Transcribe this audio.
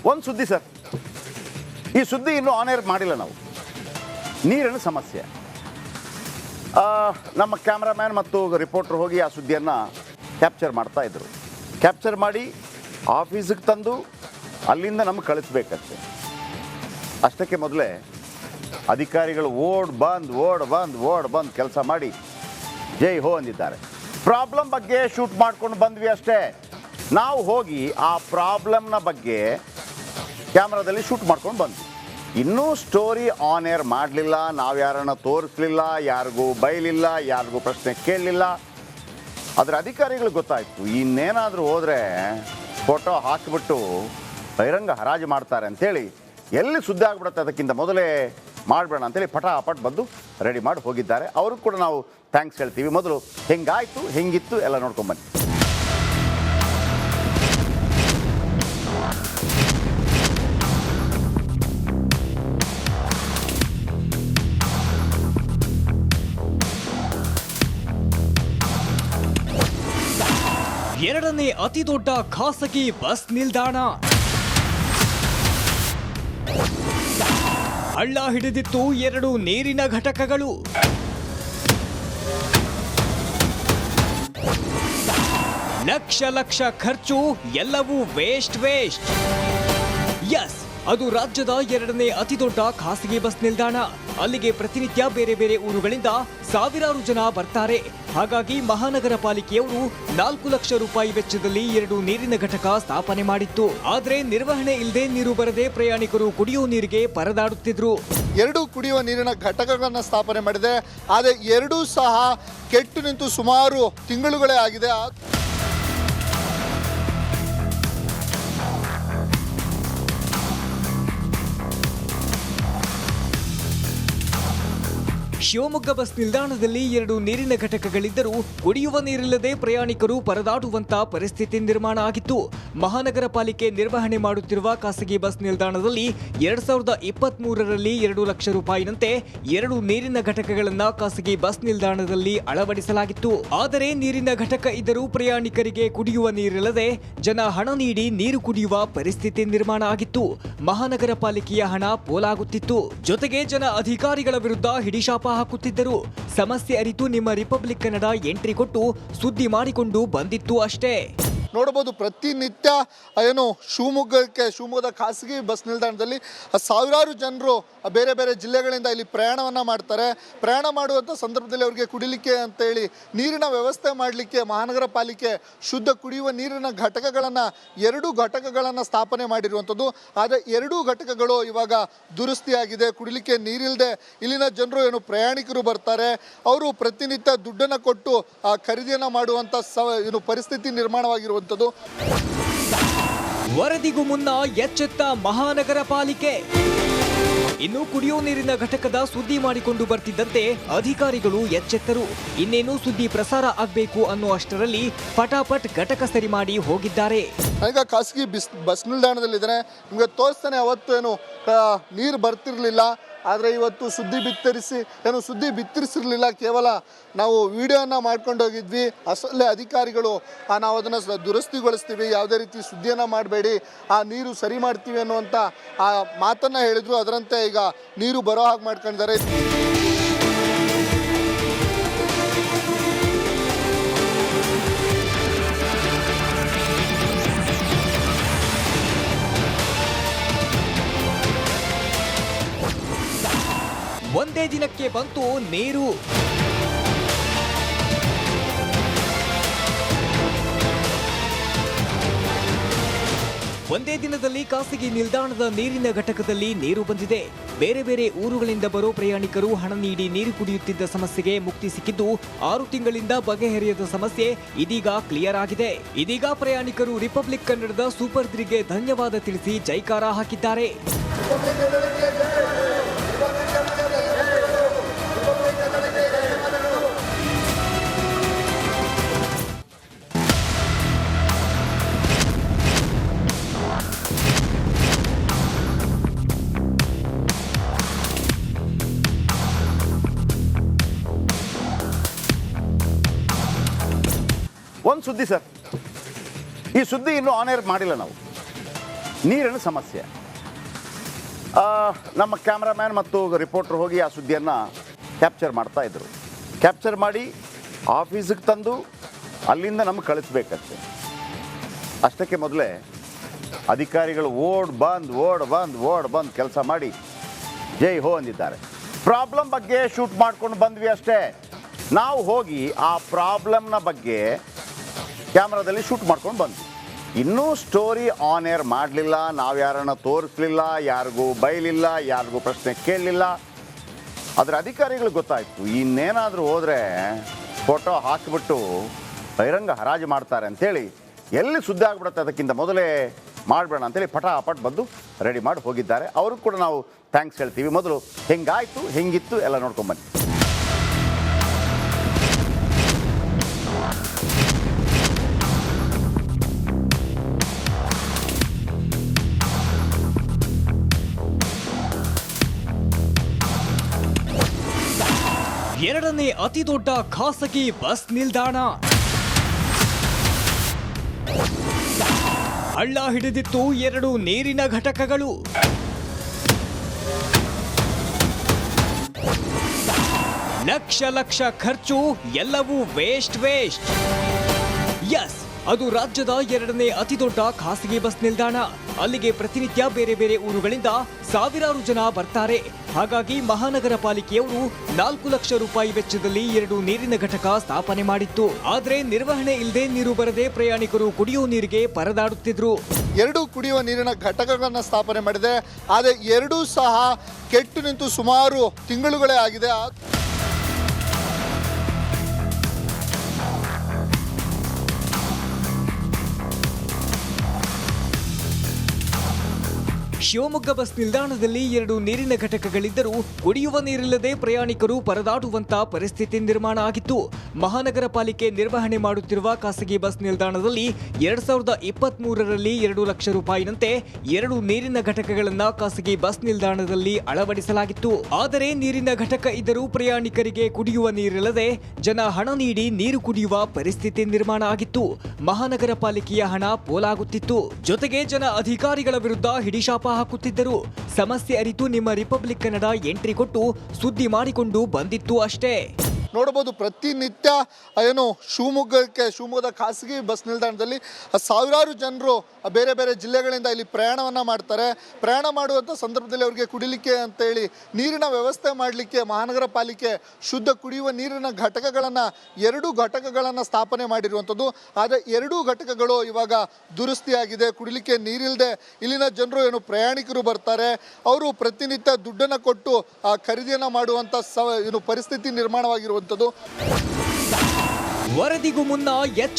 ಒಂದು ಸುದ್ದಿ ಸರ್, ಈ ಸುದ್ದಿ ಇನ್ನೂ ಆನ್ ಏರ್ ಮಾಡಿಲ್ಲ ನಾವು. ನೀರಿನ ಸಮಸ್ಯೆ. ನಮ್ಮ ಕ್ಯಾಮ್ರಾಮ್ಯಾನ್ ಮತ್ತು ರಿಪೋರ್ಟ್ರ್ ಹೋಗಿ ಆ ಸುದ್ದಿಯನ್ನು ಕ್ಯಾಪ್ಚರ್ ಮಾಡ್ತಾಯಿದ್ರು. ಕ್ಯಾಪ್ಚರ್ ಮಾಡಿ ಆಫೀಸಿಗೆ ತಂದು ಅಲ್ಲಿಂದ ನಮಗೆ ಕಳಿಸ್ಬೇಕಂತೆ. ಅಷ್ಟಕ್ಕೆ ಮೊದಲೇ ಅಧಿಕಾರಿಗಳು ಓಡ್ ಬಂದು ಕೆಲಸ ಮಾಡಿ ಜೈ ಹೋ ಅಂದಿದ್ದಾರೆ. ಪ್ರಾಬ್ಲಮ್ ಬಗ್ಗೆ ಶೂಟ್ ಮಾಡ್ಕೊಂಡು ಬಂದ್ವಿ ಅಷ್ಟೇ. ನಾವು ಹೋಗಿ ಆ ಪ್ರಾಬ್ಲಮ್ನ ಬಗ್ಗೆ ಕ್ಯಾಮ್ರಾದಲ್ಲಿ ಶೂಟ್ ಮಾಡ್ಕೊಂಡು ಬಂದ್ವಿ. ಇನ್ನೂ ಸ್ಟೋರಿ ಆನ್ ಏರ್ ಮಾಡಲಿಲ್ಲ, ನಾವು ಯಾರನ್ನು ತೋರಿಸ್ಲಿಲ್ಲ, ಯಾರಿಗೂ ಬೈಲಿಲ್ಲ, ಯಾರಿಗೂ ಪ್ರಶ್ನೆ ಕೇಳಲಿಲ್ಲ. ಅದರ ಅಧಿಕಾರಿಗಳಿಗೆ ಗೊತ್ತಾಯಿತು ಇನ್ನೇನಾದರೂ ಹೋದರೆ ಫೋಟೋ ಹಾಕಿಬಿಟ್ಟು ಬಹಿರಂಗ ಹರಾಜು ಮಾಡ್ತಾರೆ ಅಂಥೇಳಿ ಎಲ್ಲಿ ಸುದ್ದಿ ಆಗಿಬಿಡುತ್ತೆ ಅದಕ್ಕಿಂತ ಮೊದಲೇ ಮಾಡಬೇಡ ಅಂತೇಳಿ ಪಟಾಪಟ್ ಬಂದು ರೆಡಿ ಮಾಡಿ ಹೋಗಿದ್ದಾರೆ. ಅವ್ರಿಗೂ ಕೂಡ ನಾವು ಥ್ಯಾಂಕ್ಸ್ ಹೇಳ್ತೀವಿ. ಮೊದಲು ಹೆಂಗಾಯಿತು ಹೆಂಗಿತ್ತು ಎಲ್ಲ ನೋಡ್ಕೊಂಬನ್ನಿ. ಎರಡನೇ ಅತಿ ದೊಡ್ಡ ಖಾಸಗಿ ಬಸ್ ನಿಲ್ದಾಣ. ಹಳ್ಳ ಹಿಡಿದಿತ್ತು 2 ನೀರಿನ ಘಟಕಗಳು. ಲಕ್ಷ ಖರ್ಚು, ಎಲ್ಲವೂ ವೇಸ್ಟ್. ಎಸ್, ಅದು ರಾಜ್ಯದ ಎರಡನೇ ಅತಿ ದೊಡ್ಡ ಖಾಸಗಿ ಬಸ್ ನಿಲ್ದಾಣ. ಅಲ್ಲಿಗೆ ಪ್ರತಿನಿತ್ಯ ಬೇರೆ ಬೇರೆ ಊರುಗಳಿಂದ ಸಾವಿರಾರು ಜನ ಬರ್ತಾರೆ. ಹಾಗಾಗಿ ಮಹಾನಗರ ಪಾಲಿಕೆಯವರು 4 ಲಕ್ಷ ರೂಪಾಯಿ ವೆಚ್ಚದಲ್ಲಿ 2 ನೀರಿನ ಘಟಕ ಸ್ಥಾಪನೆ ಮಾಡಿತ್ತು. ಆದ್ರೆ ನಿರ್ವಹಣೆ ಇಲ್ಲದೆ ನೀರು ಬರದೆ ಪ್ರಯಾಣಿಕರು ಕುಡಿಯುವ ನೀರಿಗೆ ಪರದಾಡುತ್ತಿದ್ರು. 2 ಕುಡಿಯುವ ನೀರಿನ ಘಟಕಗಳನ್ನು ಸ್ಥಾಪನೆ ಮಾಡಿದೆ. ಆದರೆ 2 ಸಹ ಕೆಟ್ಟು ನಿಂತು ಸುಮಾರು ತಿಂಗಳುಗಳೇ ಆಗಿದೆ. ಶಿವಮೊಗ್ಗ ಬಸ್ ನಿಲ್ದಾಣದಲ್ಲಿ 2 ನೀರಿನ ಘಟಕಗಳಿದ್ದರೂ ಕುಡಿಯುವ ನೀರಿಲ್ಲದೆ ಪ್ರಯಾಣಿಕರು ಪರದಾಡುವಂತ ಪರಿಸ್ಥಿತಿ ನಿರ್ಮಾಣ ಆಗಿತ್ತು. ಮಹಾನಗರ ಪಾಲಿಕೆ ನಿರ್ವಹಣೆ ಮಾಡುತ್ತಿರುವ ಖಾಸಗಿ ಬಸ್ ನಿಲ್ದಾಣದಲ್ಲಿ 2023ರಲ್ಲಿ 2 ಲಕ್ಷ ರೂಪಾಯಿನಂತೆ 2 ನೀರಿನ ಘಟಕಗಳನ್ನು ಖಾಸಗಿ ಬಸ್ ನಿಲ್ದಾಣದಲ್ಲಿ ಅಳವಡಿಸಲಾಗಿತ್ತು. ಆದರೆ ನೀರಿನ ಘಟಕ ಇದ್ದರೂ ಪ್ರಯಾಣಿಕರಿಗೆ ಕುಡಿಯುವ ನೀರಿಲ್ಲದೆ ಜನ ಹಣ ನೀಡಿ ನೀರು ಕುಡಿಯುವ ಪರಿಸ್ಥಿತಿ ನಿರ್ಮಾಣ ಆಗಿತ್ತು. ಮಹಾನಗರ ಪಾಲಿಕೆಯ ಹಣ ಪೋಲಾಗುತ್ತಿತ್ತು. ಜೊತೆಗೆ ಜನ ಅಧಿಕಾರಿಗಳ ವಿರುದ್ಧ ಹಿಡಿಶಾಪ ಹಾಕುತ್ತಿದ್ದರು. ಸಮಸ್ಯೆ ಅರಿತು ನಿಮ್ಮ ರಿಪಬ್ಲಿಕ್ ಕನ್ನಡ ಎಂಟ್ರಿ ಕೊಟ್ಟು ಸುದ್ದಿ ಮಾಡಿಕೊಂಡು ಬಂದಿತ್ತು ಅಷ್ಟೇ. ನೋಡಬಹುದು ಪ್ರತಿನಿತ್ಯ ಏನು ಶಿವಮೊಗ್ಗದ ಖಾಸಗಿ ಬಸ್ ನಿಲ್ದಾಣದಲ್ಲಿ ಸಾವಿರಾರು ಜನರು ಬೇರೆ ಬೇರೆ ಜಿಲ್ಲೆಗಳಿಂದ ಇಲ್ಲಿ ಪ್ರಯಾಣವನ್ನು ಮಾಡ್ತಾರೆ. ಪ್ರಯಾಣ ಮಾಡುವಂಥ ಸಂದರ್ಭದಲ್ಲಿ ಅವರಿಗೆ ಕುಡಿಲಿಕ್ಕೆ ಅಂತೇಳಿ ನೀರಿನ ವ್ಯವಸ್ಥೆ ಮಾಡಲಿಕ್ಕೆ ಮಹಾನಗರ ಪಾಲಿಕೆ ಶುದ್ಧ ಕುಡಿಯುವ ನೀರಿನ ಘಟಕಗಳನ್ನು 2 ಘಟಕಗಳನ್ನು ಸ್ಥಾಪನೆ ಮಾಡಿರುವಂಥದ್ದು. ಆದರೆ 2 ಘಟಕಗಳು ಇವಾಗ ದುರಸ್ತಿಯಾಗಿದೆ. ಕುಡಿಲಿಕ್ಕೆ ನೀರಿಲ್ಲದೆ ಇಲ್ಲಿನ ಜನರು ಏನು ಪ್ರಯಾಣಿಕರು ಬರ್ತಾರೆ, ಅವರು ಪ್ರತಿನಿತ್ಯ ದುಡ್ಡನ್ನು ಕೊಟ್ಟು ಖರೀದಿಯನ್ನು ಮಾಡುವಂಥ ಏನು ಪರಿಸ್ಥಿತಿ ನಿರ್ಮಾಣವಾಗಿರುವಂಥದ್ದು. ವರದಿಗೂ ಮುನ್ನ ಎಚ್ಚೆತ್ತ ಮಹಾನಗರ ಪಾಲಿಕೆ. ಇನ್ನು ಕುಡಿಯೋ ನೀರಿನ ಘಟಕದ ಸುದ್ದಿ ಮಾಡಿಕೊಂಡು ಬರ್ತಿದ್ದಂತೆ ಅಧಿಕಾರಿಗಳು ಎಚ್ಚೆತ್ತರು. ಇನ್ನೇನು ಸುದ್ದಿ ಪ್ರಸಾರ ಆಗಬೇಕು ಅನ್ನೋ ಅಷ್ಟರಲ್ಲಿ ಪಟಾಪಟ್ ಘಟಕ ಸರಿ ಮಾಡಿ ಹೋಗಿದ್ದಾರೆ. ಈಗ ಖಾಸಗಿ ಬಸ್ ನಿಲ್ದಾಣದಲ್ಲಿದ್ದಾರೆ, ನಿಮಗೆ ತೋರಿಸ್ತಾನೆ. ಅವತ್ತು ಏನು ನೀರು ಬರ್ತಿರ್ಲಿಲ್ಲ, ಆದರೆ ಇವತ್ತು ಸುದ್ದಿ ಬಿತ್ತರಿಸಿರಲಿಲ್ಲ. ಕೇವಲ ನಾವು ವಿಡಿಯೋನ ಮಾಡ್ಕೊಂಡು ಹೋಗಿದ್ವಿ. ಅಸಲೇ ಅಧಿಕಾರಿಗಳು ನಾವು ಅದನ್ನು ದುರಸ್ತಿಗೊಳಿಸ್ತೀವಿ, ಯಾವುದೇ ರೀತಿ ಸುದ್ದಿಯನ್ನು ಮಾಡಬೇಡಿ, ಆ ನೀರು ಸರಿ ಮಾಡ್ತೀವಿ ಅನ್ನುವಂಥ ಆ ಮಾತನ್ನು ಹೇಳಿದರು. ಅದರಂತೆ ಈಗ ನೀರು ಬರೋ ಹಾಗೆ ಮಾಡ್ಕೊಂಡಿದ್ದಾರೆ. ಒಂದೇ ದಿನಕ್ಕೆ ಬಂತು ನೀರು. ಒಂದೇ ದಿನದಲ್ಲಿ ಖಾಸಗಿ ನಿಲ್ದಾಣದ ನೀರಿನ ಘಟಕದಲ್ಲಿ ನೀರು ಬಂದಿದೆ. ಬೇರೆ ಬೇರೆ ಊರುಗಳಿಂದ ಬರೋ ಪ್ರಯಾಣಿಕರು ಹಣ ನೀಡಿ ನೀರು ಕುಡಿಯುತ್ತಿದ್ದ ಸಮಸ್ಯೆಗೆ ಮುಕ್ತಿ ಸಿಕ್ಕಿದ್ದು 6 ತಿಂಗಳಿಂದ ಬಗೆಹರಿಯದ ಸಮಸ್ಯೆ ಇದೀಗ ಕ್ಲಿಯರ್ ಆಗಿದೆ. ಇದೀಗ ಪ್ರಯಾಣಿಕರು ರಿಪಬ್ಲಿಕ್ ಕನ್ನಡದ ಸೂಪರ್ 3ಗೆ ಧನ್ಯವಾದ ತಿಳಿಸಿ ಜೈಕಾರ ಹಾಕಿದ್ದಾರೆ. ಒಂದು ಸುದ್ದಿ ಸರ್, ಈ ಸುದ್ದಿ ಇನ್ನೂ ಆನ್ ಏರ್ ಮಾಡಿಲ್ಲ ನಾವು. ನೀರಿನ ಸಮಸ್ಯೆ. ನಮ್ಮ ಕ್ಯಾಮ್ರಾಮ್ಯಾನ್ ಮತ್ತು ರಿಪೋರ್ಟರ್ ಹೋಗಿ ಆ ಸುದ್ದಿಯನ್ನು ಕ್ಯಾಪ್ಚರ್ ಮಾಡ್ತಾಯಿದ್ರು. ಕ್ಯಾಪ್ಚರ್ ಮಾಡಿ ಆಫೀಸಿಗೆ ತಂದು ಅಲ್ಲಿಂದ ನಮಗೆ ಕಳಿಸ್ಬೇಕಂತೆ. ಅಷ್ಟಕ್ಕೆ ಮೊದಲೇ ಅಧಿಕಾರಿಗಳು ಓಡ್ ಬಂದು ಕೆಲಸ ಮಾಡಿ ಜೈ ಹೋ ಅಂದಿದ್ದಾರೆ. ಪ್ರಾಬ್ಲಮ್ ಬಗ್ಗೆ ಶೂಟ್ ಮಾಡ್ಕೊಂಡು ಬಂದ್ವಿ ಅಷ್ಟೇ. ನಾವು ಹೋಗಿ ಆ ಪ್ರಾಬ್ಲಮ್ನ ಬಗ್ಗೆ ಕ್ಯಾಮ್ರಾದಲ್ಲಿ ಶೂಟ್ ಮಾಡ್ಕೊಂಡು ಬಂದ್ವಿ. ಇನ್ನೂ ಸ್ಟೋರಿ ಆನ್ ಏರ್ ಮಾಡಲಿಲ್ಲ, ನಾವು ಯಾರನ್ನು ತೋರಿಸ್ಲಿಲ್ಲ, ಯಾರಿಗೂ ಬೈಲಿಲ್ಲ, ಯಾರಿಗೂ ಪ್ರಶ್ನೆ ಕೇಳಲಿಲ್ಲ. ಅದರ ಅಧಿಕಾರಿಗಳಿಗೆ ಗೊತ್ತಾಯಿತು ಇನ್ನೇನಾದರೂ ಹೋದರೆ ಫೋಟೋ ಹಾಕಿಬಿಟ್ಟು ಬಹಿರಂಗ ಹರಾಜು ಮಾಡ್ತಾರೆ ಅಂಥೇಳಿ, ಎಲ್ಲಿ ಸುದ್ದಿ ಆಗಿಬಿಡುತ್ತೆ ಅದಕ್ಕಿಂತ ಮೊದಲೇ ಮಾಡಬೇಡ ಅಂತೇಳಿ ಪಟಾಪಟ್ ಬಂದು ರೆಡಿ ಮಾಡಿ ಹೋಗಿದ್ದಾರೆ. ಅವ್ರಿಗೂ ಕೂಡ ನಾವು ಥ್ಯಾಂಕ್ಸ್ ಹೇಳ್ತೀವಿ. ಮೊದಲು ಹೆಂಗಾಯಿತು ಹೆಂಗಿತ್ತು ಎಲ್ಲ ನೋಡ್ಕೊಂಬನ್ನಿ. ಎರಡನೇ ಅತಿ ದೊಡ್ಡ ಖಾಸಗಿ ಬಸ್ ನಿಲ್ದಾಣ. ಹಳ್ಳ ಹಿಡಿದಿತ್ತು 2 ನೀರಿನ ಘಟಕಗಳು. ಲಕ್ಷ ಖರ್ಚು, ಎಲ್ಲವೂ ವೇಸ್ಟ್. ಎಸ್, ಅದು ರಾಜ್ಯದ ಎರಡನೇ ಅತಿ ದೊಡ್ಡ ಖಾಸಗಿ ಬಸ್ ನಿಲ್ದಾಣ. ಅಲ್ಲಿಗೆ ಪ್ರತಿನಿತ್ಯ ಬೇರೆ ಬೇರೆ ಊರುಗಳಿಂದ ಸಾವಿರಾರು ಜನ ಬರ್ತಾರೆ. ಹಾಗಾಗಿ ಮಹಾನಗರ ಪಾಲಿಕೆಯವರು 4 ಲಕ್ಷ ರೂಪಾಯಿ ವೆಚ್ಚದಲ್ಲಿ 2 ನೀರಿನ ಘಟಕ ಸ್ಥಾಪನೆ ಮಾಡಿತ್ತು. ಆದ್ರೆ ನಿರ್ವಹಣೆ ಇಲ್ಲದೆ ನೀರು ಬರದೆ ಪ್ರಯಾಣಿಕರು ಕುಡಿಯುವ ನೀರಿಗೆ ಪರದಾಡುತ್ತಿದ್ರು. 2 ಕುಡಿಯುವ ನೀರಿನ ಘಟಕಗಳನ್ನು ಸ್ಥಾಪನೆ ಮಾಡಿದೆ. ಆದರೆ 2 ಸಹ ಕೆಟ್ಟು ನಿಂತು ಸುಮಾರು ತಿಂಗಳುಗಳೇ ಆಗಿದೆ. ಶಿವಮೊಗ್ಗ ಬಸ್ ನಿಲ್ದಾಣದಲ್ಲಿ 2 ನೀರಿನ ಘಟಕಗಳಿದ್ದರೂ ಕುಡಿಯುವ ನೀರಿಲ್ಲದೆ ಪ್ರಯಾಣಿಕರು ಪರದಾಡುವಂತ ಪರಿಸ್ಥಿತಿ ನಿರ್ಮಾಣ ಆಗಿತ್ತು. ಮಹಾನಗರ ಪಾಲಿಕೆ ನಿರ್ವಹಣೆ ಮಾಡುತ್ತಿರುವ ಖಾಸಗಿ ಬಸ್ ನಿಲ್ದಾಣದಲ್ಲಿ 2023ರಲ್ಲಿ 2 ಲಕ್ಷ ರೂಪಾಯಿನಂತೆ 2 ನೀರಿನ ಘಟಕಗಳನ್ನು ಖಾಸಗಿ ಬಸ್ ನಿಲ್ದಾಣದಲ್ಲಿ ಅಳವಡಿಸಲಾಗಿತ್ತು. ಆದರೆ ನೀರಿನ ಘಟಕ ಇದ್ದರೂ ಪ್ರಯಾಣಿಕರಿಗೆ ಕುಡಿಯುವ ನೀರಿಲ್ಲದೆ ಜನ ಹಣ ನೀಡಿ ನೀರು ಕುಡಿಯುವ ಪರಿಸ್ಥಿತಿ ನಿರ್ಮಾಣ ಆಗಿತ್ತು. ಮಹಾನಗರ ಪಾಲಿಕೆಯ ಹಣ ಪೋಲಾಗುತ್ತಿತ್ತು. ಜೊತೆಗೆ ಜನ ಅಧಿಕಾರಿಗಳ ವಿರುದ್ಧ ಹಿಡಿಶಾಪ ಹಾಕುತ್ತಿದ್ದರು. ಸಮಸ್ಯೆ ಅರಿತು ನಿಮ್ಮ ರಿಪಬ್ಲಿಕ್ ಕನ್ನಡ ಎಂಟ್ರಿ ಕೊಟ್ಟು ಸುದ್ದಿ ಮಾಡಿಕೊಂಡು ಬಂದಿತ್ತು ಅಷ್ಟೇ. ನೋಡಬಹುದು, ಪ್ರತಿನಿತ್ಯ ಏನು ಶಿವಮೊಗ್ಗದ ಖಾಸಗಿ ಬಸ್ ನಿಲ್ದಾಣದಲ್ಲಿ ಸಾವಿರಾರು ಜನರು ಬೇರೆ ಬೇರೆ ಜಿಲ್ಲೆಗಳಿಂದ ಇಲ್ಲಿ ಪ್ರಯಾಣವನ್ನು ಮಾಡ್ತಾರೆ. ಪ್ರಯಾಣ ಮಾಡುವಂಥ ಸಂದರ್ಭದಲ್ಲಿ ಅವರಿಗೆ ಕುಡಿಲಿಕ್ಕೆ ಅಂತೇಳಿ ನೀರಿನ ವ್ಯವಸ್ಥೆ ಮಾಡಲಿಕ್ಕೆ ಮಹಾನಗರ ಪಾಲಿಕೆ ಶುದ್ಧ ಕುಡಿಯುವ ನೀರಿನ ಘಟಕಗಳನ್ನು 2 ಘಟಕಗಳನ್ನು ಸ್ಥಾಪನೆ ಮಾಡಿರುವಂಥದ್ದು. ಆದರೆ 2 ಘಟಕಗಳು ಇವಾಗ ದುರಸ್ತಿಯಾಗಿದೆ. ಕುಡಿಲಿಕ್ಕೆ ನೀರಿಲ್ಲದೆ ಇಲ್ಲಿನ ಜನರು ಏನು ಪ್ರಯಾಣಿಕರು ಬರ್ತಾರೆ, ಅವರು ಪ್ರತಿನಿತ್ಯ ದುಡ್ಡನ್ನು ಕೊಟ್ಟು ಖರೀದಿಯನ್ನು ಮಾಡುವಂಥ ಪರಿಸ್ಥಿತಿ ನಿರ್ಮಾಣವಾಗಿರುವಂಥದ್ದು. ವರದಿಗೂ ಮುನ್ನ